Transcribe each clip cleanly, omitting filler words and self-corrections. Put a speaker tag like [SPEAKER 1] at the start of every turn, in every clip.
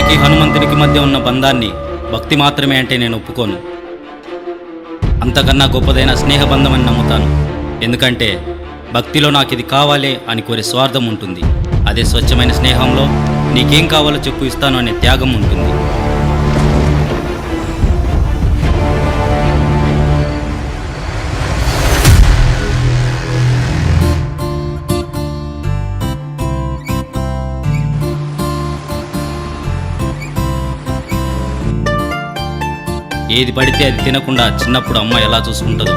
[SPEAKER 1] కృష్ణుడికి హనుమంతుడికి మధ్య ఉన్న బంధాన్ని భక్తి మాత్రమే అంటే నేను ఒప్పుకోను. అంతకన్నా గొప్పదైన స్నేహబంధం అని నమ్ముతాను. ఎందుకంటే భక్తిలో నాకు ఇది కావాలి అని కోరే స్వార్థం ఉంటుంది. అదే స్వచ్ఛమైన స్నేహంలో నీకేం కావాలో చెప్పు ఇస్తాను అనే త్యాగం ఉంటుంది. ఏది పడితే అది తినకుండా చిన్నప్పుడు అమ్మ ఎలా చూసుకుంటుందో,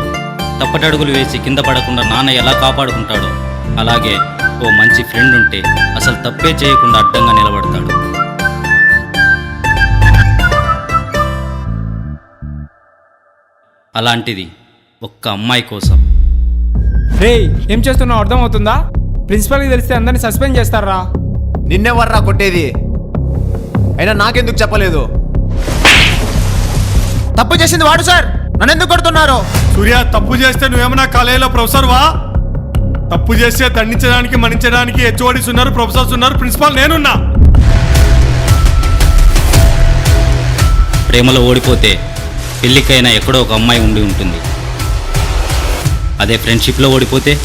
[SPEAKER 1] తప్పటడుగులు వేసి కింద పడకుండా నాన్న ఎలా కాపాడుకుంటాడో, అలాగే ఓ మంచి ఫ్రెండ్ ఉంటే అసలు తప్పే చేయకుండా అడ్డంగా నిలబడతాడు. అలాంటిది ఒక్క అమ్మాయి కోసం.
[SPEAKER 2] రేయ్, ఏం చేస్తున్నావు అర్థం అవుతుందా? ప్రిన్సిపల్కి తెలిస్తే అందరిని సస్పెండ్ చేస్తారా?
[SPEAKER 3] నిన్నెవర్రా కొట్టేది? అయినా నాకెందుకు చెప్పలేదు? తప్పు చేసింది వాడు సార్, నన్ను ఎందుకు కొడుతున్నారు?
[SPEAKER 4] సూర్య, తప్పు చేస్తే నువ్వేమన్నా కాలేజీలో ప్రొఫెసర్ వా? తప్పు చేస్తే దండించడానికి మన్నించడానికి హెచ్ఓడీస్ ఉన్నారు, ప్రొఫెసర్స్ ఉన్నారు, ప్రిన్సిపాల్ నేనున్నా.
[SPEAKER 1] ప్రేమలో ఓడిపోతే పెళ్ళికైనా ఎక్కడో ఒక అమ్మాయి ఉండి ఉంటుంది. అదే ఫ్రెండ్షిప్లో ఓడిపోతే